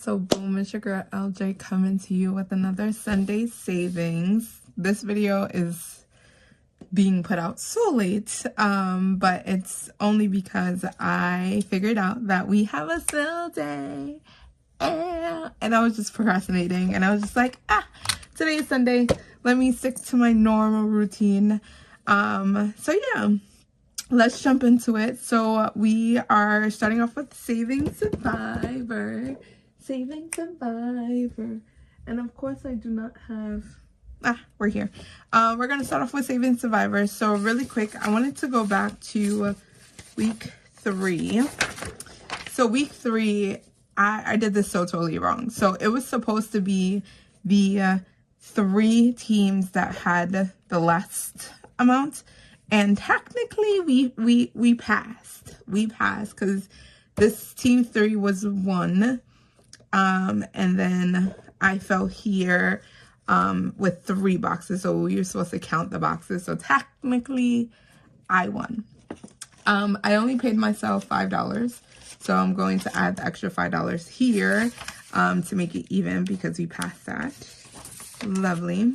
So boom, it's your girl LJ coming to you with another Sunday savings. This video is being put out so late, but it's only because I figured out that we have a sale day, and I was just procrastinating, and I was just like, today is Sunday, let me stick to my normal routine. So yeah, let's jump into it. So we are starting off with Saving Survivor. Saving Survivor. And of course I do not have... we're here. We're going to start off with Saving Survivor. So really quick, I wanted to go back to week 3. So week 3, I did this so totally wrong. So it was supposed to be the 3 teams that had the last amount. And technically we passed. We passed because this team 3 was 1. And then I fell here with 3 boxes. So we were supposed to count the boxes. So technically I won. I only paid myself $5. So I'm going to add the extra $5 here to make it even because we passed that. Lovely.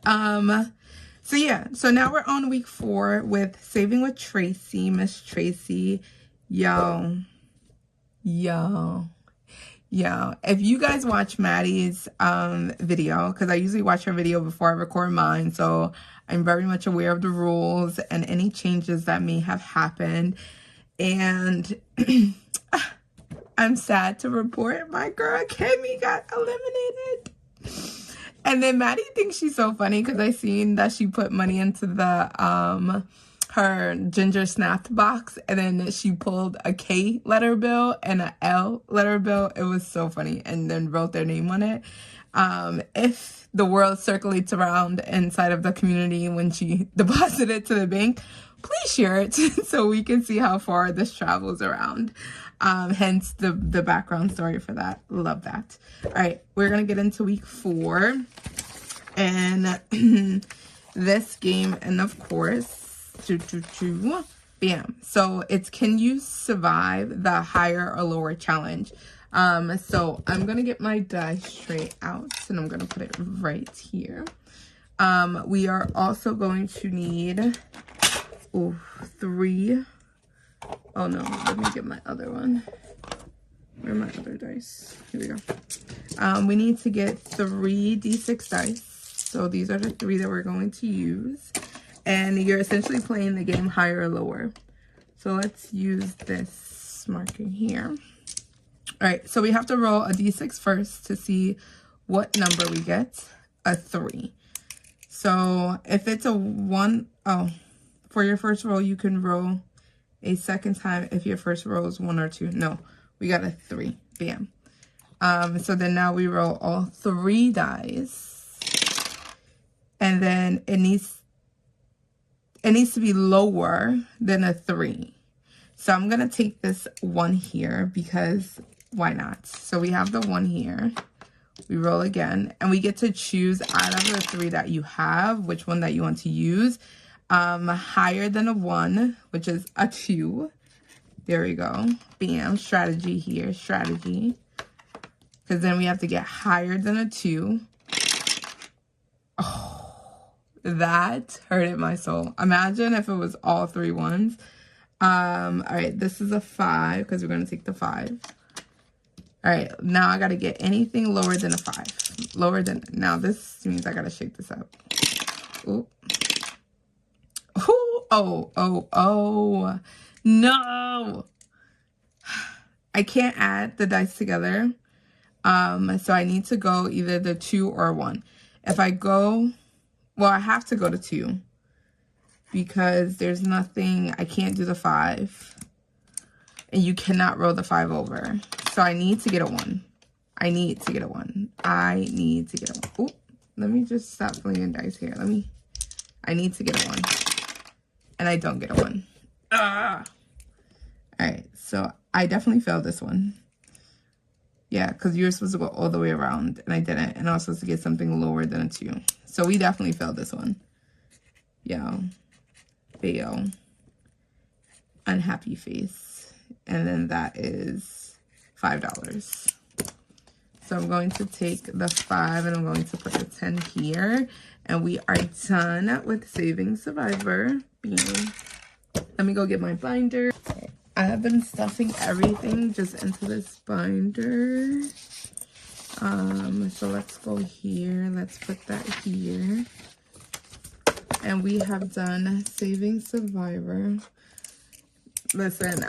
So yeah, so now we're on week 4 with Saving with Tracy. Miss Tracy, yo, if you guys watch Maddie's video, because I usually watch her video before I record mine, so I'm very much aware of the rules and any changes that may have happened. And I'm sad to report my girl Kimmy got eliminated. And then Maddie thinks she's so funny because I seen that she put money into the her ginger snap box, and then she pulled a K letter bill and a L letter bill. It was so funny, and then wrote their name on it. If the world circulates around inside of the community when she deposited it to the bank, please share it so we can see how far this travels around. Hence the background story for that. Love that. All right, we're gonna get into week 4, and this game, and of course, bam. So it's, can you survive the higher or lower challenge? So I'm gonna get my dice tray out, and I'm gonna put it right here. We are also going to need 3. Oh no, let me get my other one. Where are my other dice? Here we go. We need to get 3 D6 dice. So these are the 3 that we're going to use. And you're essentially playing the game higher or lower. So let's use this marker here. All right, so we have to roll a D6 first to see what number we get. A 3. So if it's a 1, for your first roll, you can roll a second time if your first roll is 1 or 2. No, we got a 3. Bam. So then now we roll all 3 dice, and then it needs to be lower than a 3. So I'm gonna take this 1 here because why not? So we have the 1 here. We roll again, and we get to choose out of the 3 that you have which one that you want to use. Higher than a 1, which is a 2. There we go. Bam. Strategy here. Strategy. Because then we have to get higher than a 2. Oh, that hurted my soul. Imagine if it was all 3 ones. All right. This is a 5 because we're going to take the 5. All right. Now I got to get anything lower than a 5. Lower than... Now this means I got to shake this up. Ooh. Oh, no. I can't add the dice together. So I need to go either the 2 or 1. If I go, well, I have to go to 2 because there's nothing, I can't do the 5. And you cannot roll the 5 over. So I need to get a 1. I need to get a 1. Oh, let me just stop flinging dice here. I need to get a 1. And I don't get a 1. All right, so I definitely failed this one. Yeah, because you were supposed to go all the way around, and I didn't. And I was supposed to get something lower than a 2. So we definitely failed this one. Yeah. Fail. Unhappy face. And then that is $5. So I'm going to take the 5 and I'm going to put the 10 here. And we are done with Saving Survivor. Let me go get my binder. I have been stuffing everything just into this binder. So let's go here. Let's put that here. And we have done Saving Survivor. Listen,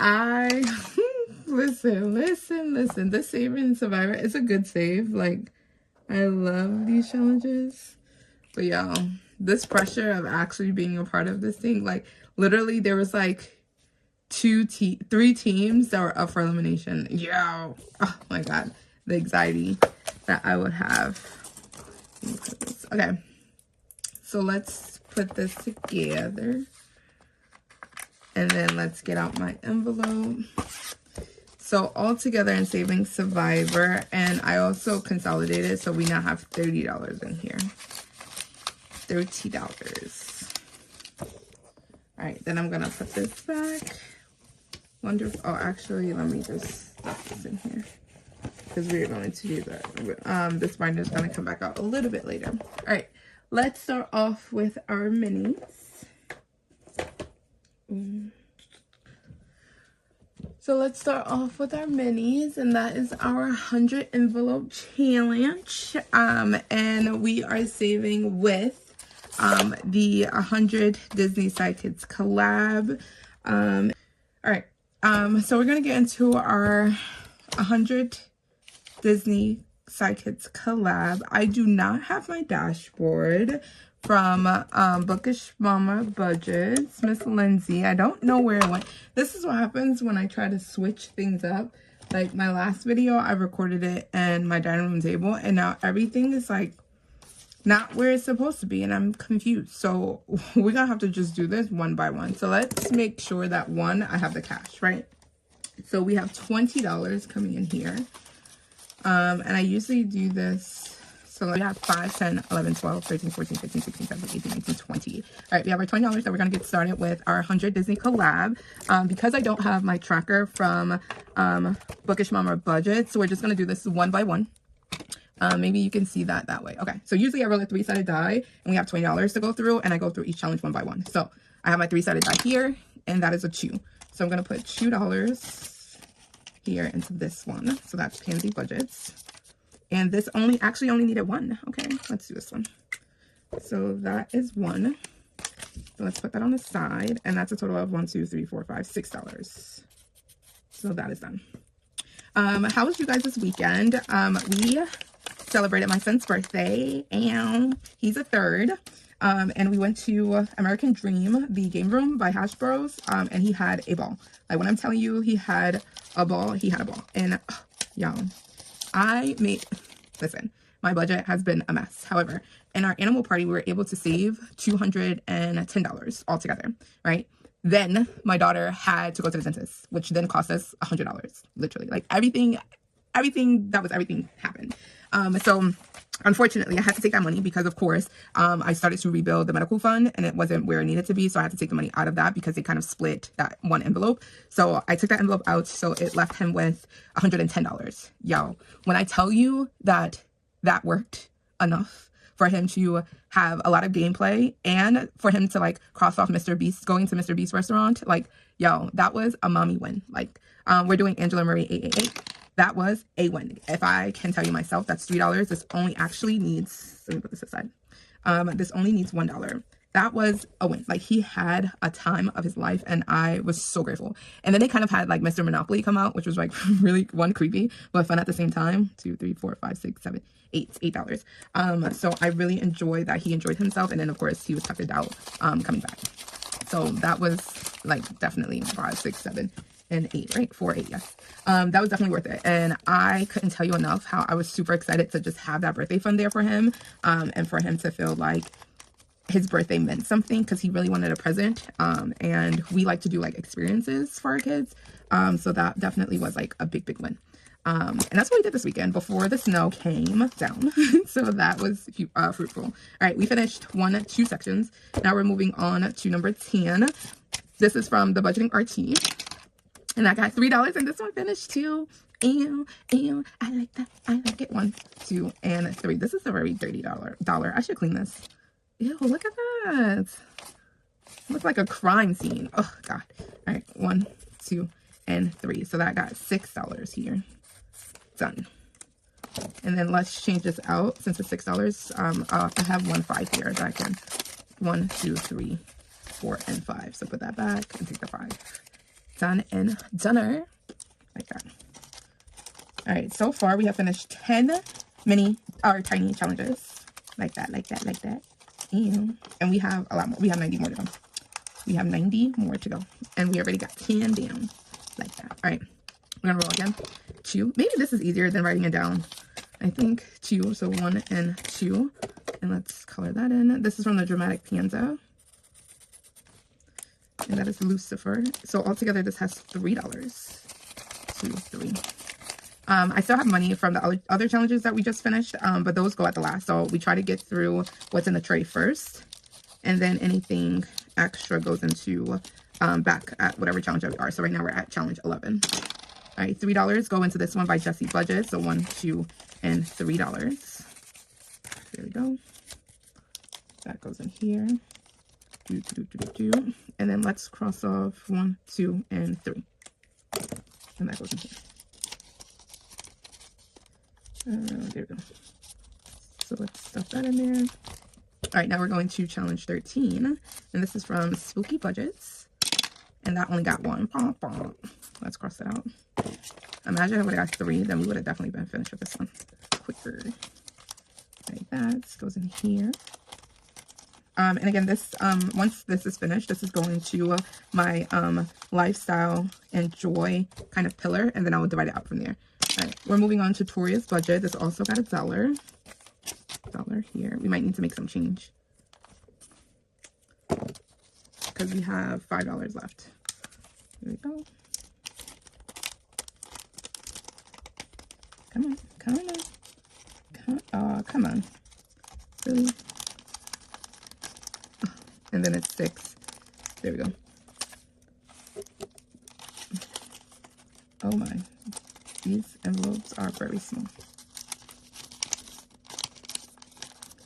listen. This Saving Survivor is a good save. Like, I love these challenges. But y'all, this pressure of actually being a part of this thing, like, literally there was like 3 teams that were up for elimination. Yo, oh my God, the anxiety that I would have. Okay, so let's put this together. And then let's get out my envelope. So all together in Saving Survivor, and I also consolidated, so we now have $30 in here. $30. All right, then I'm gonna put this back. Wonderful. Oh, actually, let me just stuff this in here because we're going to do that. This binder is gonna come back out a little bit later. All right, let's start off with our minis. So let's start off with our minis, and that is our 100 envelope challenge. And we are saving with the 100 Disney Sidekicks collab. All right, so we're gonna get into our 100 Disney Sidekicks collab. I do not have my dashboard from Bookish Mama Budgets, Miss Lindsay. I don't know where it went. This is what happens when I try to switch things up. Like my last video, I recorded it in my dining room table, and now everything is like not where it's supposed to be, and I'm confused. So we're gonna have to just do this one by one. So let's make sure that one, I have the cash, right? So we have $20 coming in here. And I usually do this. So we have 5, 10, 11, 12, 13, 14, 15, 16, 17, 18, 19, 20. All right, we have our $20 that we're going to get started with our 100 Disney collab. Because I don't have my tracker from Bookish Mama Budget, so we're just going to do this one by one. Maybe you can see that way. Okay, so usually I roll a 3-sided die, and we have $20 to go through, and I go through each challenge one by one. So I have my 3-sided die here, and that is a 2. So I'm going to put $2 here into this one. So that's Pansy Budgets. And this only needed 1. Okay, let's do this one. So that is 1. So let's put that on the side. And that's a total of $1, 2, 3, 4, 5, $6. So that is done. How was you guys this weekend? We celebrated my son's birthday, and he's a 3rd. And we went to American Dream, the game room by Hash Bros. And he had a ball. Like, when I'm telling you he had a ball, he had a ball. And y'all, listen, my budget has been a mess. However, in our animal party, we were able to save $210 altogether, right? Then my daughter had to go to the dentist, which then cost us $100, literally. Like, everything happened. So unfortunately, I had to take that money because, of course, I started to rebuild the medical fund, and it wasn't where it needed to be. So I had to take the money out of that because they kind of split that one envelope. So I took that envelope out. So it left him with $110. Yo, when I tell you that worked enough for him to have a lot of gameplay and for him to, like, cross off Mr. Beast, going to Mr. Beast restaurant, like, yo, that was a mommy win. Like, we're doing Angela Marie 888. That was a win. If I can tell you myself, that's $3. This only actually needs, let me put this aside. This only needs $1. That was a win. Like, he had a time of his life, and I was so grateful. And then they kind of had, like, Mr. Monopoly come out, which was, like, really, creepy, but fun at the same time. 2, 3, 4, 5, 6, 7, $8. So I really enjoyed that he enjoyed himself. And then, of course, he was tuckered out coming back. So that was, like, definitely 5, 6, 7, and 8, right? 4, 8, yes. That was definitely worth it. And I couldn't tell you enough how I was super excited to just have that birthday fund there for him, and for him to feel like his birthday meant something, because he really wanted a present. And we like to do, like, experiences for our kids. So that definitely was, like, a big win. And that's what we did this weekend before the snow came down. So that was fruitful. All right, we finished 2 sections. Now we're moving on to number 10. This is from the Budgeting RT. And I got $3 and this one finished too. Ew, ew, I like that. I like it. 1, 2, and 3. This is a very dirty dollar. I should clean this. Ew, look at that. Looks like a crime scene. Oh, God. All right, 1, 2, and 3. So that got $6 here. Done. And then let's change this out. Since it's $6, I have 1 5 here that I can. 1, 2, 3, 4, and 5. So put that back and take the 5. Done and doner. Like that. All right, so far we have finished 10 tiny challenges. Like that, like that, like that. And we have a lot more. We have 90 more to go. We have 90 more to go. And we already got 10 down. Like that. All right, we're gonna roll again. 2. Maybe this is easier than writing it down. I think 2, so 1 and 2. And let's color that in. This is from the Dramatic Panza. And that is Lucifer. So altogether, this has $3. 2, 3. I still have money from the other challenges that we just finished, but those go at the last. So we try to get through what's in the tray first, and then anything extra goes into back at whatever challenge we are. So right now we're at challenge 11. All right, $3 go into this one by Jessie Budget. So 1, 2, and $3. There we go. That goes in here. And then let's cross off 1, 2, and 3. And that goes in here. There we go. So let's stuff that in there. All right, now we're going to challenge 13. And this is from Spooky Budgets. And that only got 1. Let's cross that out. Imagine I would have got 3, then we would have definitely been finished with this one quicker. Like that goes in here. And again, this once this is finished, this is going to my lifestyle and joy kind of pillar, and then I will divide it out from there. All right, we're moving on to Toria's Budget. This also got $1 here. We might need to make some change because we have $5 left. Here we go. Come on, come on, come on. Really? And then it's 6. There we go. Oh my. These envelopes are very small.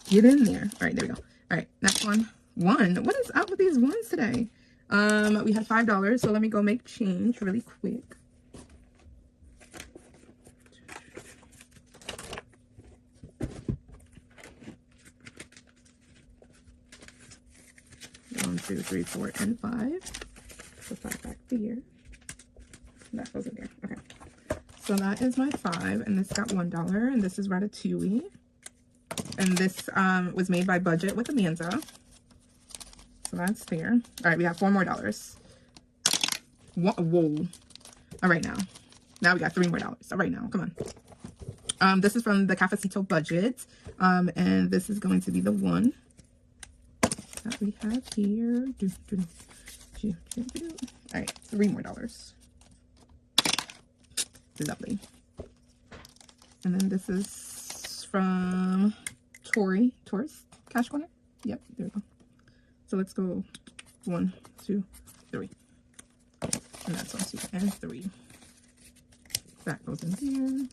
Get in there. All right, there we go. All right, next one. 1. What is up with these ones today? We had $5, so let me go make change really quick. One, 2, 3, 4, and 5. Put that back here. That goes in there. Okay. So that is my 5, and this got $1, and this is Ratatouille. And this was made by Budget with Amanda. So that's there. All right, we have $4 more. Whoa. All right, now we got $3 more. All right, now, come on. This is from the Cafecito Budget, and this is going to be the one that we have here. All right, $3 more. Lovely. And then this is from Taurus Cash Corner. Yep, there we go. So let's go 1, 2, 3. And that's 1, 2, and 3. That goes in there.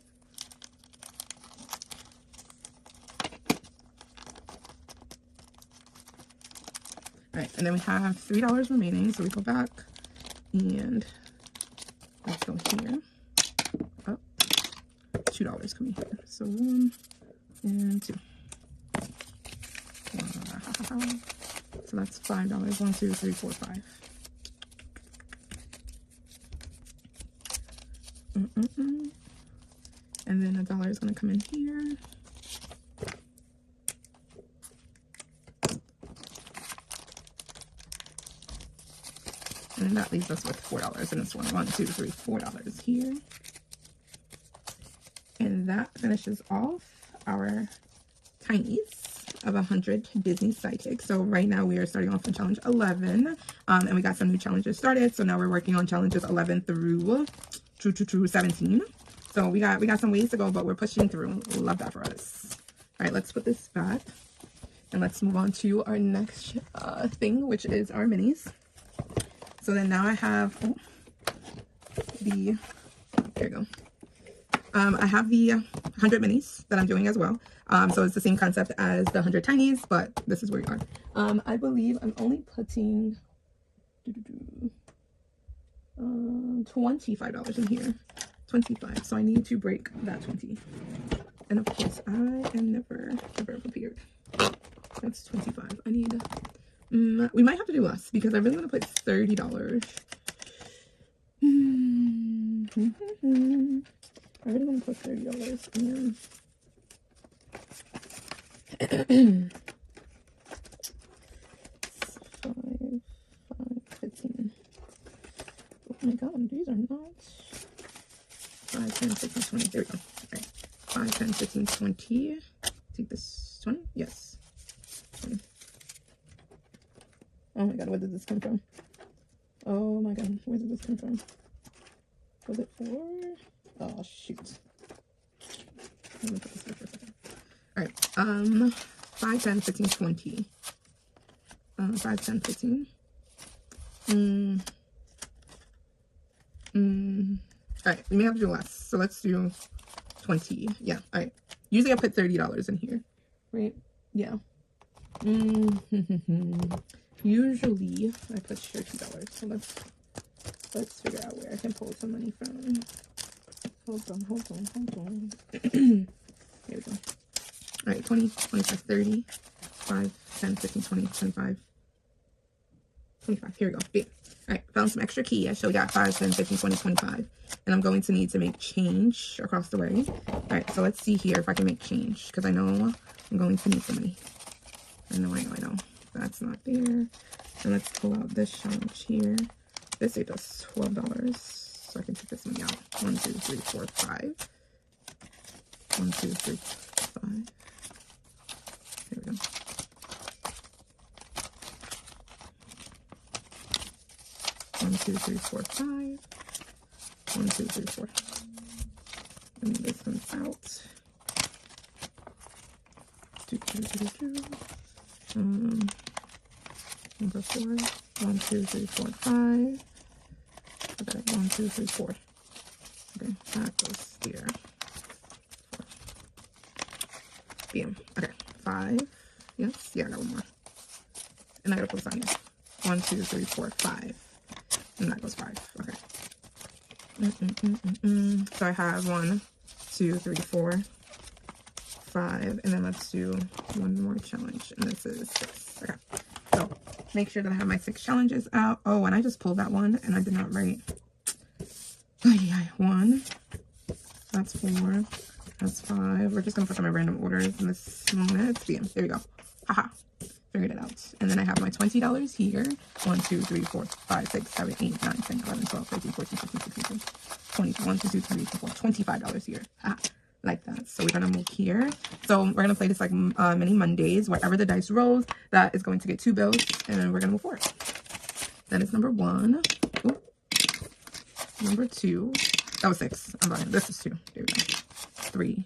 All right, and then we have $3 remaining. So we go back and let's go here. Oh, $2 coming here. So 1 and 2. So that's $5. 1, 2, 3, 4, 5. And then $1 is going to come in here. And that leaves us with $4 in this one. 1, 2, 3, $4 here. And that finishes off our Tinies of 100 Disney Sidekicks. So right now we are starting off on challenge 11. And we got some new challenges started. So now we're working on challenges 11 through 17. So we got some ways to go, but we're pushing through. Love that for us. All right, let's put this back. And let's move on to our next thing, which is our minis. So then now I have there you go. I have the 100 minis that I'm doing as well. So it's the same concept as the 100 tinies, but this is where you are. I believe I'm only putting $25 in here. 25. So I need to break that 20. And of course, I am never prepared. That's 25. I need. We might have to do less because I really want to put $30. I really want to put $30 in. 15. Oh my god, these are not 5, 10, 15, 20. There we go. Okay. 5, 10, 15, 20. Take this 20. Yes. 20. Oh my god, where did this come from? Oh my god, where did this come from? Was it 4? Oh shoot. Let me put this here for a second. Alright, 5, 10, 15, 20. 5, 10, 15. Alright, we may have to do less. So let's do 20. Yeah, alright. Usually I put $30 in here. Right? Yeah. Usually I put $30. So let's figure out where I can pull some money from. Hold on. Here we go. Alright, 20, 25, 30, 5, 10, 15, 20, 25. 25. Here we go. Bam. Alright, found some extra key. So we got 5, 10, 15, 20, 25. And I'm going to need to make change across the way. Alright, so let's see here if I can make change. Because I know I'm going to need some money. I know. That's not there. And let's pull out this challenge here. This saved us $12. So I can take this money out. 1, 2, 3, 4, 5. 1, 2, 3, 5. There we go. One, 2, 3, 4, 5. 1, 2, 3, 4. And this one's out. 2, 2, 3, 2. Number 4. 1, 2, 3, 4, 5. Okay, 1, 2, 3, 4. Okay, that goes there. 4. Bam. Okay, 5. Yes, yeah, I got one more. And I gotta put this on here. 1, 2, 3, 4, 5. And that goes 5. Okay. So I have 1, 2, 3, 4, 5. And then let's do one more challenge. And this is 6. Okay. So make sure that I have my 6 challenges out. Oh, and I just pulled that one and I did not write. 1. That's 4. That's 5. We're just gonna put them in random orders in this moment. Bam. There we go. Haha. Figured it out. And then I have my $20 here. 1, 2, 3, 4, 5, 6, 7, 8, 9, 10, 11, 12, 13, 14, 15, 16, 17, 20. 1, 2, 3, 4, $25 here. Like that. So we're gonna move here. So we're gonna play this like mini Mondays. Wherever the dice rolls, that is going to get 2 bills, and then we're gonna move forward. That is number 1. Ooh. Number 2. That was 6. I'm lying. This is 2. There we go. 3.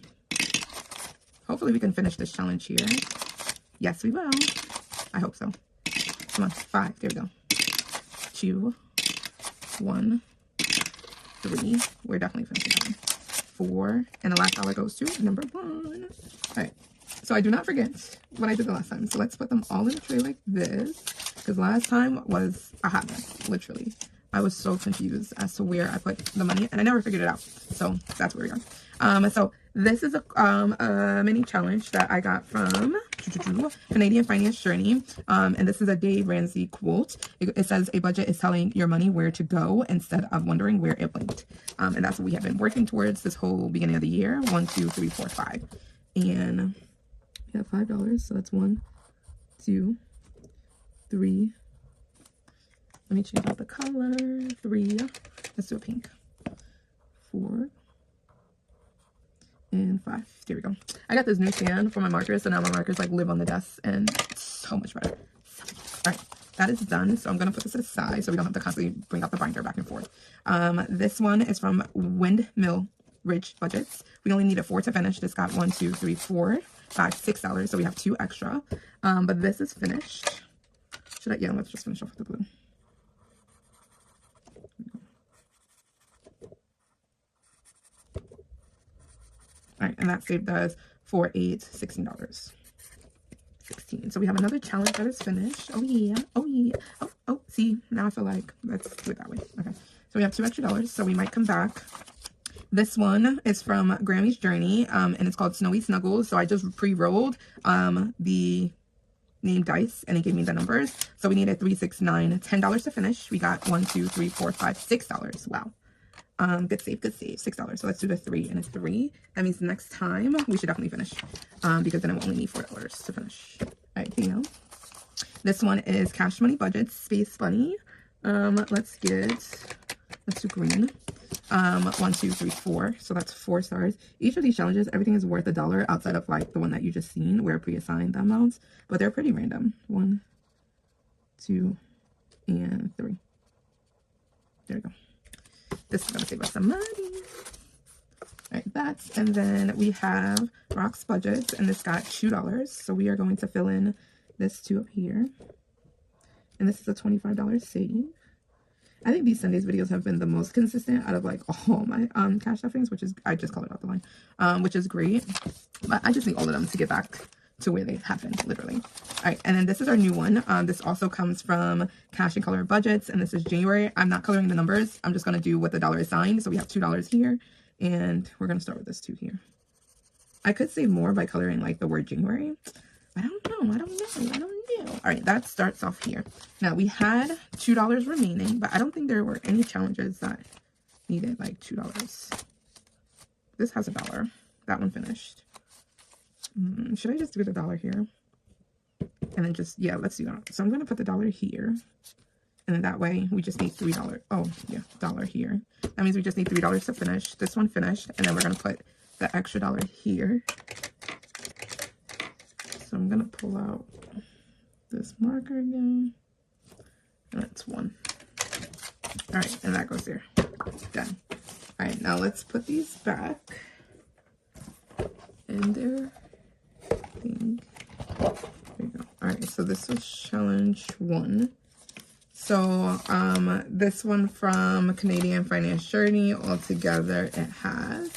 Hopefully we can finish this challenge here. Yes, we will. I hope so. Come on. 5. There we go. 2. 1. 3. We're definitely finishing that one. 4. And the last dollar goes to number 1. Alright. So I do not forget what I did the last time. So let's put them all in a tray like this. Because last time was a hot mess. Literally. I was so confused as to where I put the money. And I never figured it out. So that's where we are. So this is a mini challenge that I got from Canadian Finance Journey. And this is a Dave Ramsey quote. It says, a budget is telling your money where to go instead of wondering where it went. And that's what we have been working towards this whole beginning of the year. 1, 2, 3, 4, 5. And we have $5. So that's 1, 2, 3. Let me change out the color. 3. Let's do a pink. 4. And 5. There we go. I got this new stand for my markers, so now my markers like live on the desk, and it's so much better. All right, that is done. So I'm gonna put this aside so we don't have to constantly bring out the binder back and forth. This one is from Windmill Ridge Budgets. We only needed 4 to finish. This got 1, 2, 3, 4, 5, $6. So we have 2 extra. But this is finished. Should I? Yeah, let's just finish off with the blue. All right, and that saved us for $16. 16. So we have another challenge that is finished. Oh yeah, oh yeah. Oh, see, now I feel like let's do it that way. Okay, so we have $2 extra, so we might come back. This one is from Grammy's Journey, and it's called Snowy Snuggles. So I just pre-rolled the name dice, and it gave me the numbers. So we needed 3, 6, 9, $10 to finish. We got $1, 2, 3, 4, 5, $6. Wow. Good save, $6. So let's do the 3 and a 3. That means next time we should definitely finish, because then it will only need $4 to finish. All right, here you go. This one is Cash Money Budget Space Bunny. Let's do green. 1, 2, 3, 4. So that's 4 stars. Each of these challenges, everything is worth $1 outside of like the one that you just seen where I pre-assigned the amounts, but they're pretty random. 1, 2, and 3. There we go. This is gonna save us some money. All right, that's, and then we have Rock's Budgets, and this got $2. So we are going to fill in this 2 up here, and this is a $25 save. I think these Sundays videos have been the most consistent out of like all my cash stuffings, which is, I just colored out the line, which is great. But I just need all of them to get back to where they happened, literally. All right, and then this is our new one. This also comes from Cash and Color Budgets, and this is January. I'm not coloring the numbers. I'm just gonna do what the dollar is signed. So we have $2 here, and we're gonna start with this 2 here. I could save more by coloring like the word January. I don't know. All right, that starts off here. Now we had $2 remaining, but I don't think there were any challenges that needed like $2. This has $1. That one finished. Should I just do the $1 here? And then just, yeah, let's do that. So I'm going to put the $1 here. And then that way we just need $3. Oh, yeah, $1 here. That means we just need $3 to finish. This one finished. And then we're going to put the extra $1 here. So I'm going to pull out this marker again. And that's 1. All right, and that goes there. Done. All right, now let's put these back in there. There you go. All right, so this was challenge 1. So this one from Canadian Finance Journey, altogether it has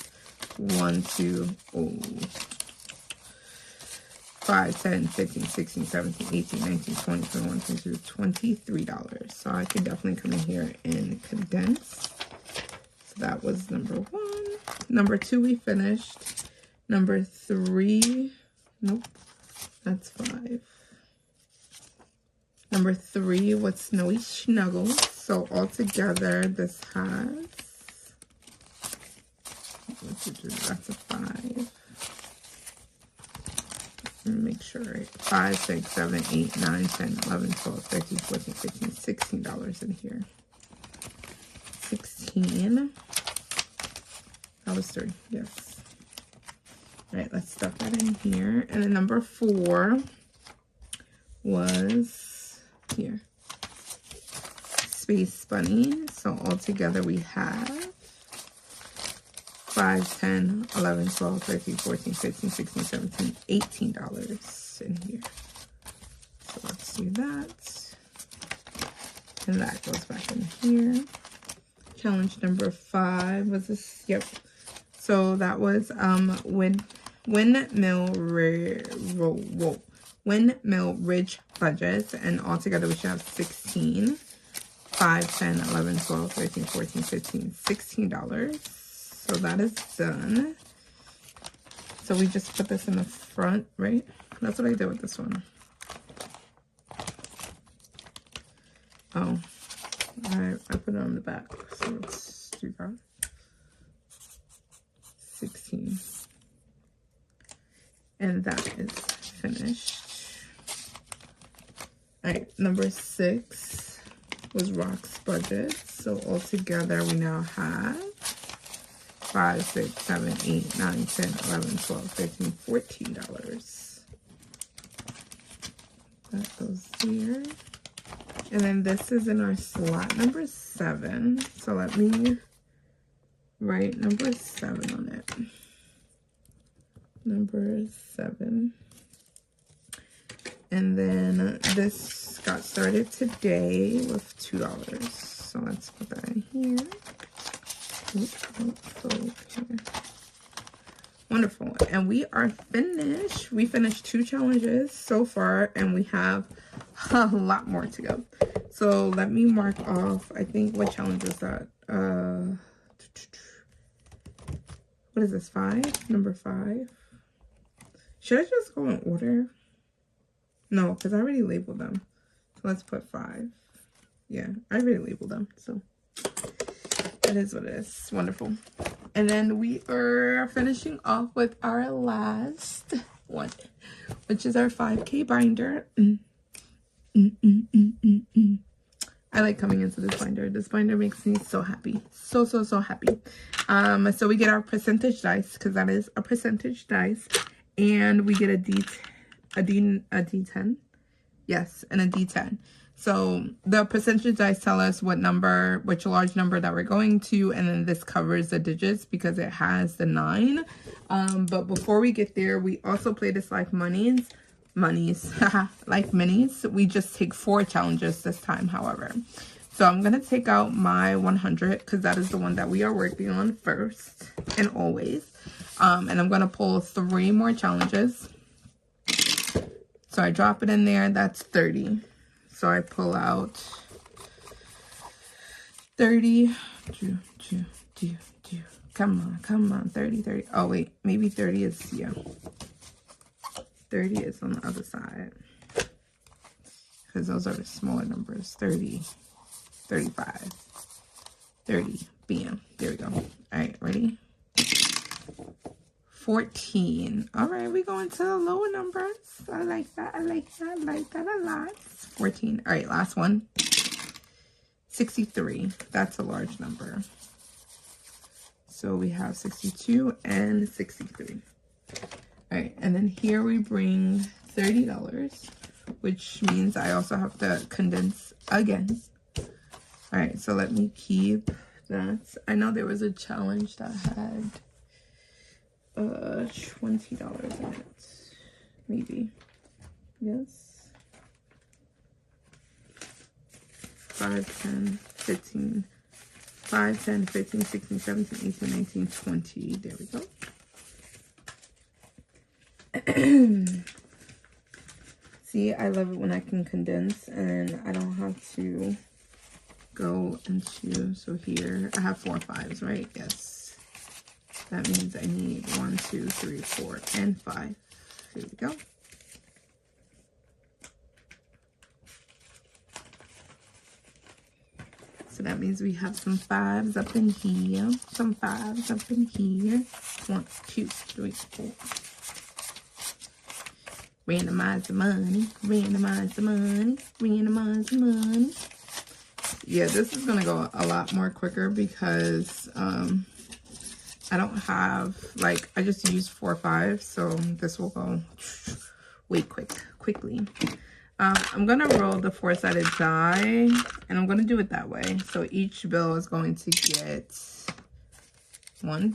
1, 2, 5, 10, 15, 16, 17, 18, 19, 20, 21, 22, $23. So I can definitely come in here and condense. So that was number 1. Number 2 we finished. Number 3, nope, that's 5. Number 3 was Snowy Snuggles. So altogether this has, that's a 5. Make sure, right? 5, 6, 7, 8, 9, 10, 11, 12, 13, 14, 15, $16 in here. 16. That was 3, yes. All right, let's stuff that in here. And then number 4 was here. Space Bunny. So altogether we have 5, 10, 11, 12, 13, 14, 15, 16, 17, $18 in here. So let's do that. And that goes back in here. Challenge number 5 was this, yep. So that was Windmill Ridge Budgets, and altogether we should have 16. 5, 10, 11, 12, 13, 14, 15, $16. So that is done. So we just put this in the front, right? That's what I did with this one. Oh, I put it on the back. So let's do that. 16. And that is finished. All right, number 6 was Rock's Budget. So altogether we now have 5, 6, 7, 8, 9, 10, 11, 12, 13, $14. That goes there. And then this is in our slot number 7. So let me write number 7 on it. Number 7. And then this got started today with $2. So let's put that in here. Oops, okay. Wonderful. And we are finished. We finished 2 challenges so far, and we have a lot more to go. So let me mark off, I think, what challenge is that? What is this, 5? Number 5. Should I just go in order? No, because I already labeled them. So let's put 5. Yeah, I already labeled them, so it is what it is. Wonderful. And then we are finishing off with our last one, which is our 5K binder. I like coming into this binder. This binder makes me so happy. So happy. So we get our percentage dice, because that is a percentage dice. And we get a D10. Yes, and a D10. So the percentage dice tell us which large number that we're going to, and then this covers the digits because it has the 9. But before we get there, we also play this like minis, like minis. We just take 4 challenges this time, however. So I'm gonna take out my 100 because that is the one that we are working on first and always. And I'm gonna pull 3 more challenges. So I drop it in there. That's 30. So I pull out 30. Come on. 30. Oh, wait. Maybe 30 is, yeah. 30 is on the other side. Because those are the smaller numbers. 30, 35, 30. Bam. There we go. All right, ready? 14. All right, we going to the lower numbers. I like that. I like that a lot. 14. All right, last one. 63. That's a large number. So we have 62 and 63. All right, and then here we bring $30, which means I also have to condense again. All right, so let me keep that. I know there was a challenge that had $20 in it, maybe. Yes. 5, 10, 15, 5, 10, 15, 16, 17, 18, 19, 20. There we go. See, I love it when I can condense and I don't have to go into, so here I have 4 5s, right? Yes. That means I need 1, 2, 3, 4, and 5. Here we go. So that means we have some 5s up in here. Some 5s up in here. 1, 2, 3, 4. Randomize the money. Randomize the money. Randomize the money. Yeah, this is going to go a lot more quicker because I don't have, like, I just used 4 5, so this will go way quickly. I'm going to roll the 4-sided die, and I'm going to do it that way. So each bill is going to get 1.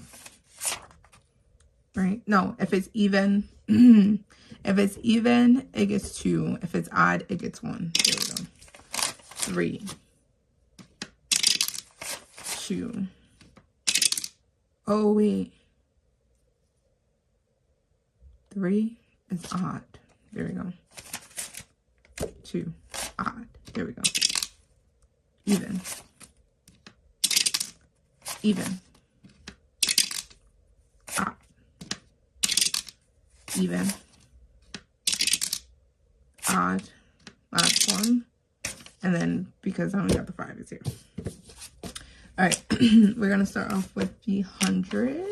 Right? No, if it's even, if it's even, it gets 2. If it's odd, it gets 1. There we go. 3. 2. Oh, wait. 3 is odd. There we go. 2. Odd. There we go. Even. Even. Odd. Even. Odd. Last one. And then, because I only got the 5, it's here. All right, we're going to start off with the 100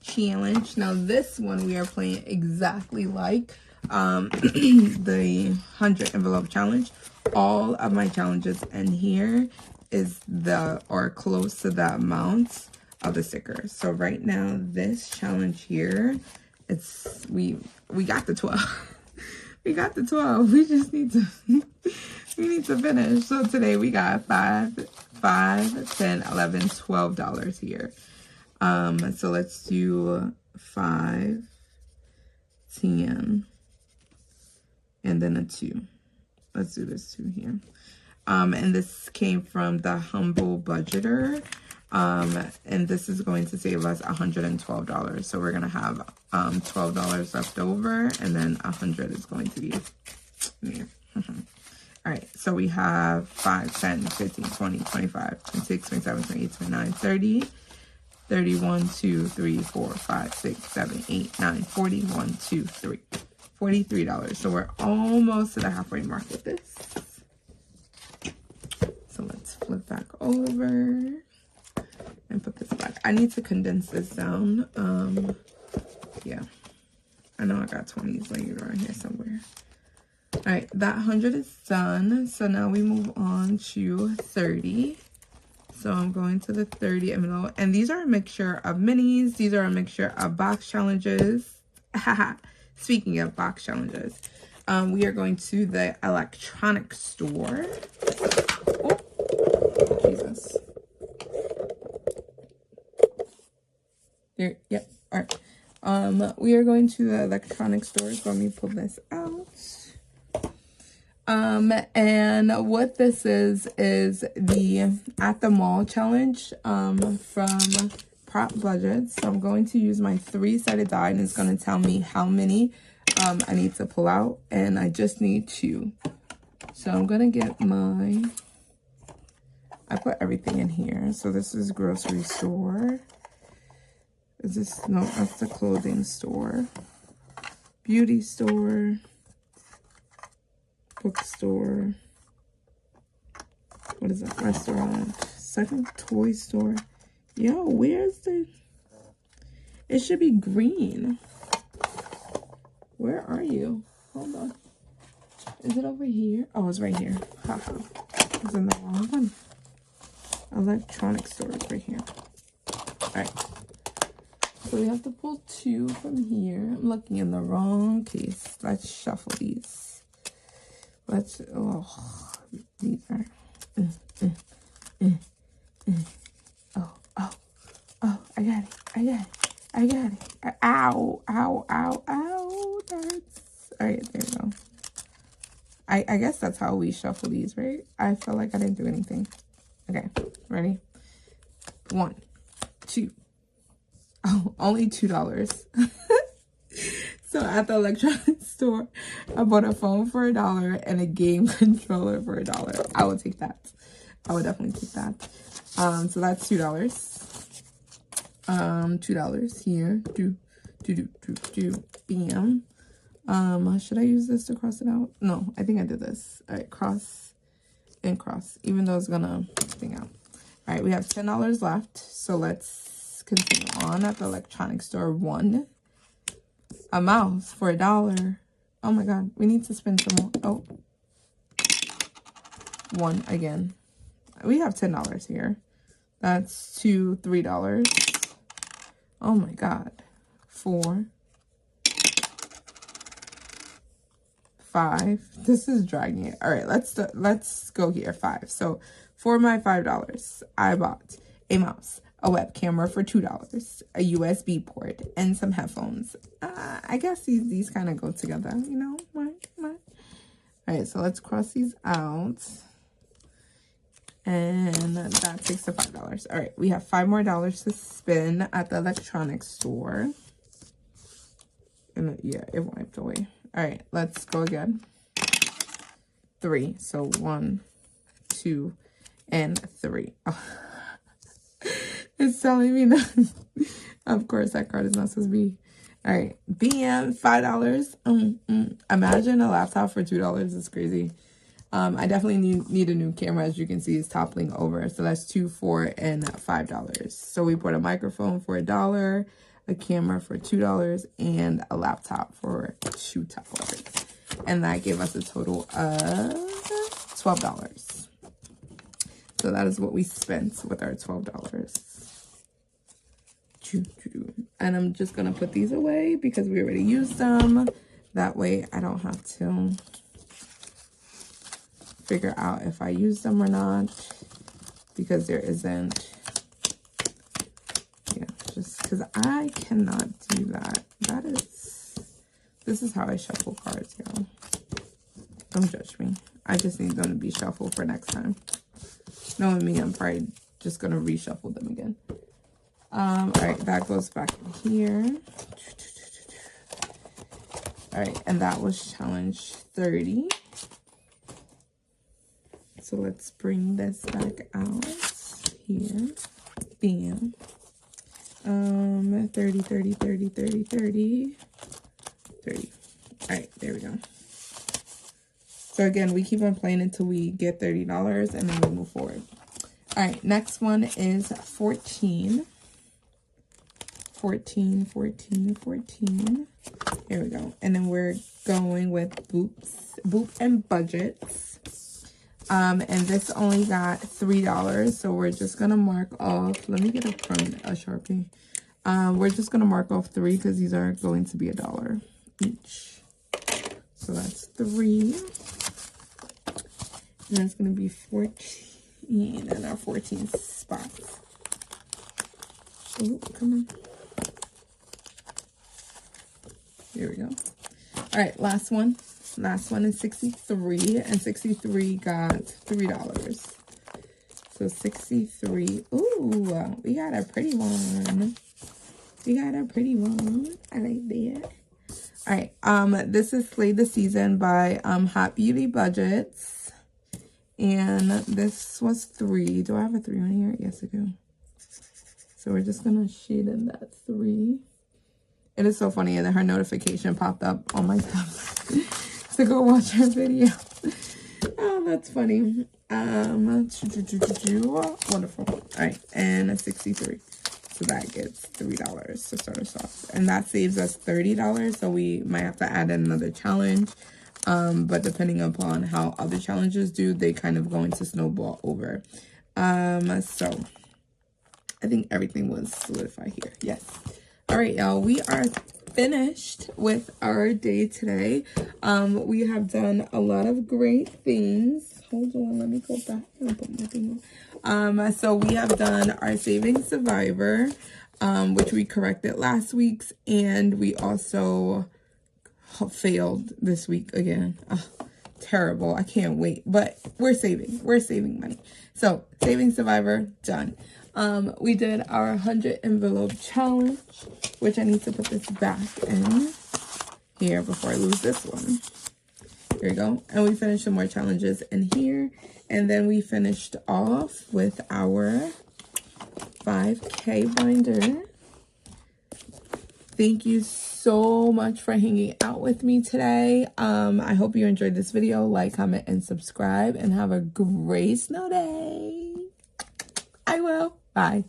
challenge. Now, this one we are playing exactly like the 100 envelope challenge. All of my challenges in here is or close to the amount of the stickers. So right now, this challenge here, it's we got the 12. We got the 12. We just need to we need to finish. So today we got $5, 10, 11, $12 here. So let's do 5, 10, and then a 2. Let's do this 2 here. And this came from the Humble Budgeter. And this is going to save us $112. So we're going to have $12 left over, and then 100 is going to be here. All right, so we have 5, 10, 15, 20, 25, 26, 27, 28, 29, 30, 31, 2, 3, 4, 5, 6, 7, 8, 9, 40, 1, 2, 3. $43. So we're almost to the halfway mark with this. So let's flip back over and put this back. I need to condense this down. Yeah, I know I got 20s laying around here somewhere. All right, that 100 is done. So now we move on to 30. So I'm going to the 30 envelope, and these are a mixture of minis. These are a mixture of box challenges. Speaking of box challenges, we are going to the electronics store. Oh, Jesus. There, yep. All right. We are going to the electronics store. So let me pull this out. And what this is the at the mall challenge from Prop Budget. So I'm going to use my 3-sided die, and it's going to tell me how many I need to pull out, and I just need 2. So I'm going to get I put everything in here. So this is grocery store. Is this, no, that's the clothing store. Beauty store. Bookstore. What is that? Restaurant. Second toy store. Yo, where's the... It should be green. Where are you? Hold on. Is it over here? Oh, it's right here. Haha. It's in the wrong one. Electronic store is right here. Alright. So we have to pull 2 from here. I'm looking in the wrong case. Let's shuffle these. Let's, oh, these are, oh, I got it. Ow, that hurts. All right, there we go. I guess that's how we shuffle these, right? I feel like I didn't do anything. Okay, ready? 1, 2. Oh, only $2. So at the electronics store, I bought a phone for $1 and a game controller for $1. I would take that. I would definitely take that. So that's $2. $2 here. Bam. Should I use this to cross it out? No, I think I did this. All right, cross and cross, even though it's gonna thing out. All right, we have $10 left. So let's continue on at the electronics store. 1. A mouse for $1. Oh my god, we need to spend some more. Oh, 1 again. We have $10 here. That's $2, $3. Oh my god. 4, 5. This is dragging it. All right, let's go here. 5. So for my $5, I bought a mouse, a web camera for $2, a USB port, and some headphones. I guess these kind of go together, you know. What? All right, so let's cross these out, and that takes the $5. All right, we have $5 more to spend at the electronics store. And yeah, it wiped away. All right, let's go again. 3. So 1, 2, and 3. Oh. It's telling me that. Of course, that card is not supposed to be. All right, BM, $5. Imagine a laptop for $2. It's crazy. I definitely need a new camera. As you can see, it's toppling over. So that's $2, $4, and $5. So we bought a microphone for $1, a camera for $2, and a laptop for $2. And that gave us a total of $12. So that is what we spent with our $12. And I'm just going to put these away because we already used them. That way I don't have to figure out if I used them or not, because there isn't. Yeah, just because I cannot do that. This is how I shuffle cards, y'all. Don't judge me. I just need them to be shuffled for next time. Knowing me, I'm probably just gonna reshuffle them again. All right, that goes back in here. All right, and that was challenge 30. So let's bring this back out here. Bam. 30, 30, 30, 30, 30, 30. All right, there we go. So again, we keep on playing until we get $30 and then we move forward. All right, next one is 14. 14, 14, 14. There we go. And then we're going with Boop and Budgets. And this only got $3, so we're just gonna mark off. Let me get a Sharpie. We're just gonna mark off 3 because these are going to be $1 each. So that's 3. And that's gonna be 14 in our 14 spots. Oh, come on. Here we go. All right, last one. Last one is 63, and 63 got $3. So 63. Ooh, we got a pretty one. We got a pretty one. I like that. All right, this is Slay the Season by Hot Beauty Budgets. And this was 3. Do I have a 3 on here? Yes, I do. So we're just gonna shade in that 3. It is so funny, and then her notification popped up on my tablet to go watch her video. Oh, that's funny. Wonderful. All right, and a 63. So that gets $3 to start us off. And that saves us $30, so we might have to add another challenge. But depending upon how other challenges do, they kind of go into snowball over. So I think everything was solidified here. Yes. All right, y'all, we are finished with our day today. We have done a lot of great things. Hold on, let me go back and put my thing on. So we have done our Saving Survivor, which we corrected last week's, and we also failed this week again. Terrible. I can't wait, but we're saving money. So Saving Survivor, done. We did our 100 envelope challenge, which I need to put this back in here before I lose this one. Here we go. And we finished some more challenges in here. And then we finished off with our 5K binder. Thank you so much for hanging out with me today. I hope you enjoyed this video. Like, comment, and subscribe. And have a great snow day. I will. Bye.